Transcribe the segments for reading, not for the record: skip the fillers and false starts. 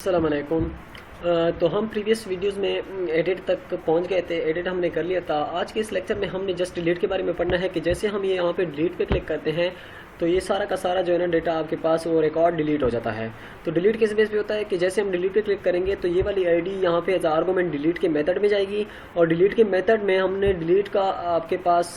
अस्सलाम वालेकुम। तो हम प्रीवियस वीडियोस में एडिट तक पहुंच गए थे, एडिट हमने कर लिया था। आज के इस लेक्चर में हमने जस्ट डिलीट के बारे में पढ़ना है कि जैसे हम ये यहाँ पे डिलीट पे क्लिक करते हैं तो ये सारा का सारा जो है ना डेटा आपके पास वो रिकॉर्ड डिलीट हो जाता है। तो डिलीट किस बेस पे होता है कि जैसे हम डिलीट पे क्लिक करेंगे तो ये वाली आईडी यहाँ पे एज आर्गुमेंट डिलीट के मेथड में जाएगी और डिलीट के मेथड में हमने डिलीट का आपके पास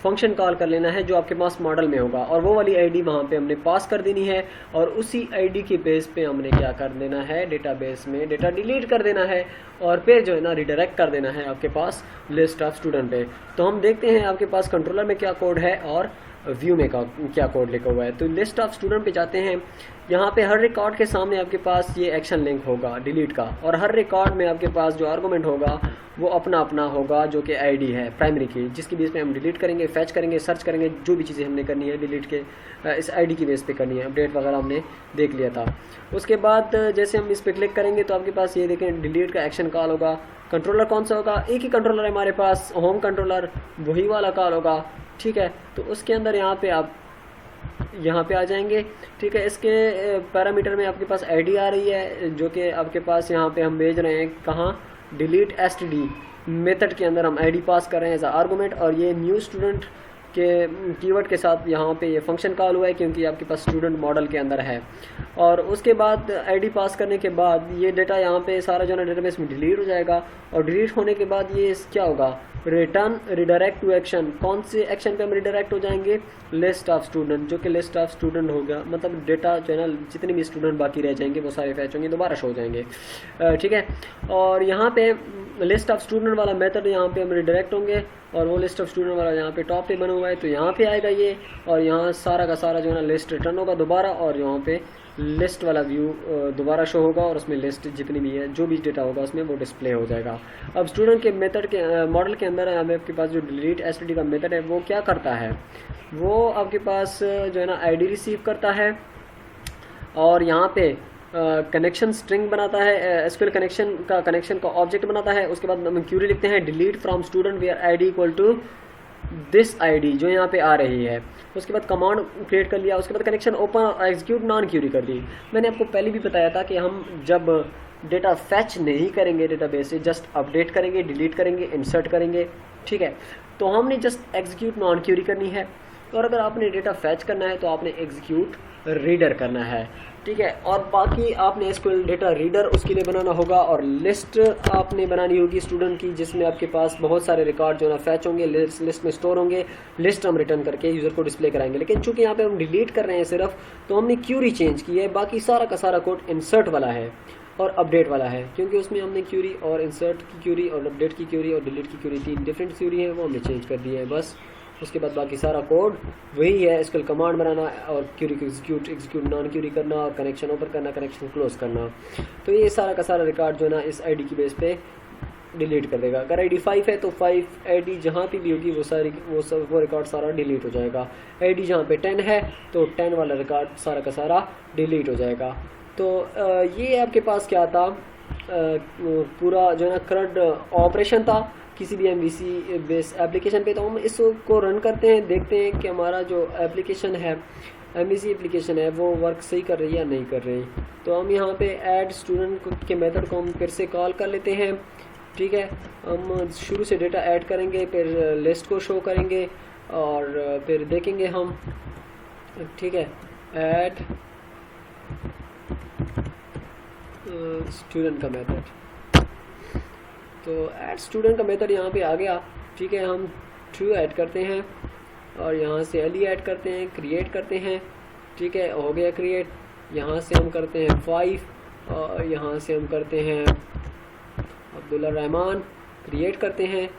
फंक्शन कॉल कर लेना है जो आपके पास मॉडल में होगा और वो वाली आईडी वहाँ पे हमने पास कर देनी है और उसी आईडी के बेस पे हमने क्या कर देना है, डेटाबेस में डेटा डिलीट कर देना है और फिर जो है ना रिडायरेक्ट कर देना है आपके पास लिस्ट ऑफ स्टूडेंट पे। तो हम देखते हैं आपके पास कंट्रोलर में क्या कोड है और व्यू में क्या कोड लिखा हुआ है। तो लिस्ट ऑफ स्टूडेंट पे जाते हैं। यहाँ पे हर रिकॉर्ड के सामने आपके पास ये एक्शन लिंक होगा डिलीट का और हर रिकॉर्ड में आपके पास जो आर्गुमेंट होगा वो अपना अपना होगा जो कि आईडी है प्राइमरी की, जिसकी बेस पे हम डिलीट करेंगे, फैच करेंगे, सर्च करेंगे, जो भी चीज़ें हमने करनी है डिलीट के इस आईडी की बेस पे करनी है। अपडेट वगैरह हमने देख लिया था। उसके बाद जैसे हम इस पर क्लिक करेंगे तो आपके पास ये देखें डिलीट का एक्शन कॉल होगा। कंट्रोलर कौन सा होगा? एक ही कंट्रोलर है हमारे पास, होम कंट्रोलर, वही वाला कॉल होगा। ठीक है, तो उसके अंदर यहाँ पे आप यहाँ पे आ जाएंगे। ठीक है, इसके पैरामीटर में आपके पास आईडी आ रही है जो कि आपके पास यहाँ पे हम भेज रहे हैं कहाँ, डिलीट एसटीडी मेथड के अंदर हम आईडी पास कर रहे हैं एज आर्गुमेंट और ये न्यू स्टूडेंट के कीवर्ड के साथ यहाँ पे ये फंक्शन कॉल हुआ है क्योंकि आपके पास स्टूडेंट मॉडल के अंदर है। और उसके बाद आईडी पास करने के बाद ये डेटा यहाँ पे सारा जो है डेटाबेस में डिलीट हो जाएगा और डिलीट होने के बाद ये क्या होगा, रिटर्न रिडायरेक्ट टू एक्शन। कौन से एक्शन पे हम रिडायरेक्ट हो जाएंगे? लिस्ट ऑफ स्टूडेंट, जो कि लिस्ट ऑफ स्टूडेंट होगा, मतलब डेटा जो है ना जितने भी स्टूडेंट बाकी रह जाएंगे वो सारे फैच होंगे, दोबारा शो हो जाएंगे। ठीक है, और यहाँ पे लिस्ट ऑफ स्टूडेंट वाला मेथड यहाँ पे हम रिडायरेक्ट होंगे और वो लिस्ट ऑफ स्टूडेंट वाला यहाँ पे टॉप पे बना हुआ है तो यहाँ पे आएगा ये और यहाँ सारा का सारा जो है ना लिस्ट रिटर्न होगा दोबारा और यहाँ पे लिस्ट वाला व्यू दोबारा शो होगा और उसमें लिस्ट जितनी भी है जो भी डेटा होगा उसमें वो डिस्प्ले हो जाएगा। अब स्टूडेंट के मेथड के मॉडल के अंदर आपके पास जो डिलीट एसटीडी का मेथड है वो क्या करता है, वो आपके पास जो है ना आईडी रिसीव करता है और यहाँ पे कनेक्शन स्ट्रिंग बनाता है, एसक्यूएल कनेक्शन का ऑब्जेक्ट बनाता है। उसके बाद हम क्यूरी लिखते हैं delete from student where ID equal to this ID जो यहाँ पे आ रही है। उसके बाद कमांड क्रिएट कर लिया, उसके बाद connection open execute non query कर ली। मैंने आपको पहले भी बताया था कि हम जब डेटा फैच नहीं करेंगे डेटाबेस से, जस्ट अपडेट करेंगे, डिलीट करेंगे, इंसर्ट करेंगे। ठीक है, तो हमने जस्ट एग्जीक्यूट नॉन क्यूरी करनी है और अगर आपने डेटा फैच करना है तो आपने एग्जीक्यूट रीडर करना है। ठीक है, और बाकी आपने एसक्यूएल डेटा रीडर उसके लिए बनाना होगा और लिस्ट आपने बनानी होगी स्टूडेंट की जिसमें आपके पास बहुत सारे रिकॉर्ड जो है ना फैच होंगे, लिस्ट में स्टोर होंगे। लिस्ट हम रिटर्न करके यूज़र को डिस्प्ले कराएंगे, लेकिन चूंकि यहाँ पे हम डिलीट कर रहे हैं सिर्फ, तो हमने क्यूरी चेंज की है। बाकी सारा का सारा कोड इंसर्ट वाला है और अपडेट वाला है क्योंकि उसमें हमने क्यूरी और इंसर्ट की क्यूरी और अपडेट की क्यूरी और डिलीट की क्यूरी, 3 डिफरेंट क्यूरी है, वो हमने चेंज कर दी है बस। उसके बाद बाकी सारा कोड वही है, एसक्यूएल कमांड बनाना और क्यूरी को एग्जीक्यूट नॉन क्यूरी करना और कनेक्शन ओपन करना, कनेक्शन क्लोज करना। तो ये सारा का सारा रिकॉर्ड जो है ना इस आईडी की बेस पे डिलीट कर देगा। अगर आईडी 5 है तो 5 आईडी जहाँ पे भी होगी वो रिकॉर्ड सारा डिलीट हो जाएगा। आईडी जहाँ पे 10 है तो 10 वाला रिकॉर्ड सारा का सारा डिलीट हो जाएगा। तो ये आपके पास क्या था, पूरा जो है ना करंट ऑपरेशन था किसी भी एमवीसी बेस एप्लीकेशन पे। तो हम इसको रन करते हैं, देखते हैं कि हमारा जो एप्लीकेशन है, एमवीसी एप्लीकेशन है, वो वर्क सही कर रही है या नहीं कर रही। तो हम यहाँ पे ऐड स्टूडेंट के मेथड को हम फिर से कॉल कर लेते हैं। ठीक है, हम शुरू से डेटा ऐड करेंगे, फिर लिस्ट को शो करेंगे और फिर देखेंगे हम। ठीक है, ऐड स्टूडेंट का मेथड, तो ऐड स्टूडेंट का मेथड यहाँ पे आ गया। ठीक है, हम ट्रू ऐड करते हैं और यहाँ से एली ऐड करते हैं, क्रिएट करते हैं। ठीक है, हो गया क्रिएट। यहाँ से हम करते हैं 5 और यहाँ से हम करते हैं अब्दुल्ला रहमान, क्रिएट करते हैं।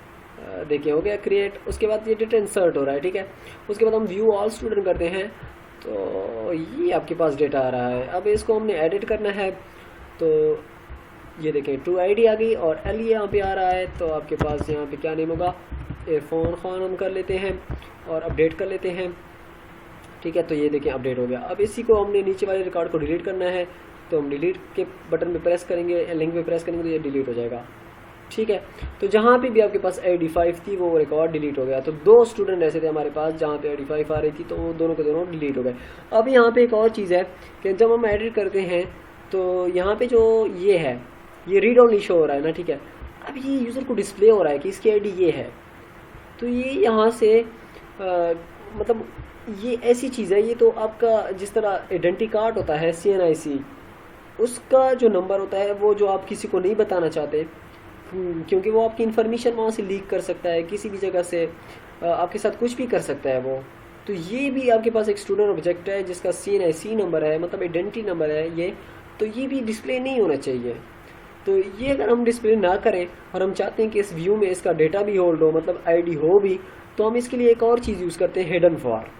देखिए हो गया क्रिएट। उसके बाद ये डेटा इंसर्ट हो रहा है। ठीक है, उसके बाद हम व्यू ऑल स्टूडेंट करते हैं तो ये आपके पास डेटा आ रहा है। अब इसको हमने एडिट करना है तो ये देखें टू आईडी आ गई और एल यहाँ पे आ रहा है। तो आपके पास यहाँ पे क्या नेम होगा, इरफान खान हम कर लेते हैं और अपडेट कर लेते हैं। ठीक है, तो ये देखें अपडेट हो गया। अब इसी को हमने नीचे वाले रिकॉर्ड को डिलीट करना है तो हम डिलीट के बटन पे प्रेस करेंगे, लिंक पे प्रेस करेंगे तो ये डिलीट हो जाएगा। ठीक है, तो जहाँ पे भी आपके पास आईडी 5 थी वो रिकॉर्ड डिलीट हो गया। तो 2 स्टूडेंट ऐसे थे हमारे पास जहाँ पे आईडी 5 आ रही थी तो वो दोनों के दोनों डिलीट हो गए। अब यहाँ पे एक और चीज़ है कि जब हम एडिट करते हैं तो यहाँ पे जो ये है, ये रीड ओनली शो हो रहा है ना, ठीक है। अब ये यूज़र को डिस्प्ले हो रहा है कि इसकी आईडी ये है, तो ये यहाँ से मतलब ये ऐसी चीज़ है, ये तो आपका जिस तरह आइडेंटिटी कार्ड होता है CNIC, उसका जो नंबर होता है वो जो आप किसी को नहीं बताना चाहते, क्योंकि वो आपकी इन्फॉर्मेशन वहाँ से लीक कर सकता है, किसी भी जगह से आपके साथ कुछ भी कर सकता है वो। तो ये भी आपके पास एक स्टूडेंट ऑब्जेक्ट है जिसका CNIC नंबर है, मतलब आइडेंटिटी नंबर है ये, तो ये भी डिस्प्ले नहीं होना चाहिए। तो ये अगर हम डिस्प्ले ना करें और हम चाहते हैं कि इस व्यू में इसका डेटा भी होल्ड हो, मतलब आईडी हो भी, तो हम इसके लिए एक और चीज़ यूज़ करते हैं, हिडन फॉर,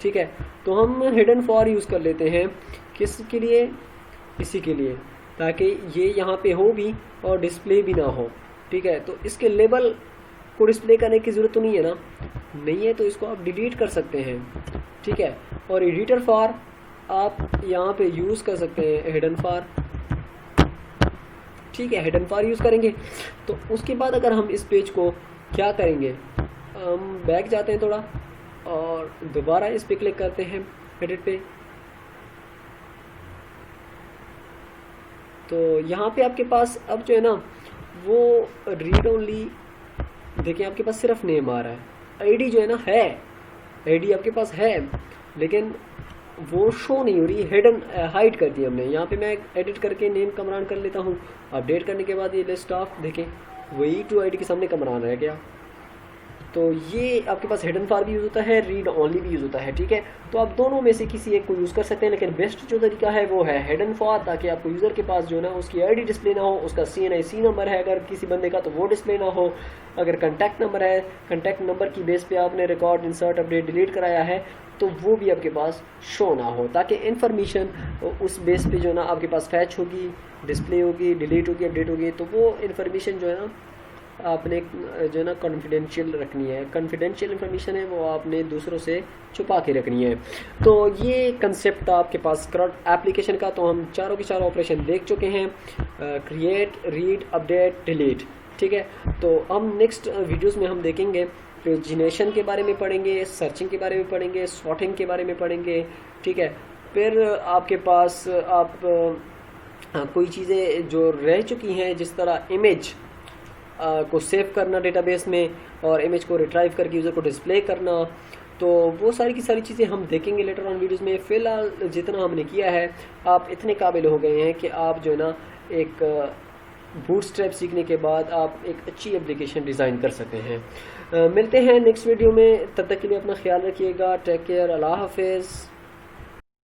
ठीक है। तो हम हिडन फॉर यूज़ कर लेते हैं किसके लिए, इसी के लिए, ताकि ये यहाँ पे हो भी और डिस्प्ले भी ना हो, ठीक है। तो इसके लेबल को डिस्प्ले करने की ज़रूरत तो नहीं है ना, नहीं है तो इसको आप डिलीट कर सकते हैं, ठीक है। और एडिटर फॉर आप यहाँ पे यूज़ कर सकते हैं हिडन फॉर, ठीक है। हिडन फॉर यूज़ करेंगे तो उसके बाद अगर हम इस पेज को क्या करेंगे, हम बैक जाते हैं थोड़ा और दोबारा इस पे क्लिक करते हैं एडिट पे। तो यहाँ पे आपके पास अब जो है ना वो रीड ओनली, देखिए आपके पास सिर्फ नेम आ रहा है, आईडी जो है ना है, आईडी आपके पास है लेकिन वो शो नहीं हो रही, हिडन हाइड कर दी हमने। यहाँ पे मैं एडिट करके नेम कमरान कर लेता हूँ, अपडेट करने के बाद ये लिस्ट ऑफ देखें वही टू आईडी के सामने कमरान रह गया। तो ये आपके पास हिडन फॉर भी यूज़ होता है, रीड ओनली भी यूज़ होता है, ठीक है। तो आप दोनों में से किसी एक को यूज़ कर सकते हैं, लेकिन बेस्ट जो तरीका है वो है हिडन फॉर, ताकि आपको यूज़र के पास जो है ना उसकी आईडी डिस्प्ले ना हो, उसका CNIC नंबर है अगर किसी बंदे का तो वो डिस्प्ले ना हो, अगर कॉन्टैक्ट नंबर है, कॉन्टैक्ट नंबर की बेस पे आपने रिकॉर्ड, इंसर्ट, अपडेट, डिलीट कराया है तो वो भी आपके पास शो ना हो, ताकि इन्फॉर्मेशन उस बेस पे जो है ना आपके पास फैच होगी, डिस्प्ले होगी, डिलीट होगी, अपडेट होगी, तो वो इन्फॉर्मेशन जो है ना आपने जो है ना कॉन्फिडेंशियल रखनी है, कॉन्फिडेंशियल इन्फॉर्मेशन है वो आपने दूसरों से छुपा के रखनी है। तो ये कंसेप्ट था आपके पास स्क्रॉट एप्लीकेशन का। तो हम चारों के चारों ऑपरेशन देख चुके हैं, क्रिएट, रीड, अपडेट, डिलीट, ठीक है। तो हम नेक्स्ट वीडियोस में हम देखेंगे, पेजिनेशन के बारे में पढ़ेंगे, सर्चिंग के बारे में पढ़ेंगे, सॉर्टिंग के बारे में पढ़ेंगे, ठीक है। फिर आपके पास आप कोई चीज़ें जो रह चुकी हैं, जिस तरह इमेज को सेव करना डेटाबेस में और इमेज को रिट्राइव करके यूज़र को डिस्प्ले करना, तो वो सारी की सारी चीज़ें हम देखेंगे लेटर ऑन वीडियोस में। फ़िलहाल जितना हमने किया है, आप इतने काबिल हो गए हैं कि आप जो है ना एक बूटस्ट्रैप सीखने के बाद आप एक अच्छी एप्लीकेशन डिज़ाइन कर सकते हैं। मिलते हैं नेक्स्ट वीडियो में, तब तक के लिए अपना ख्याल रखिएगा, टेक केयर, अल्लाह हाफिज़।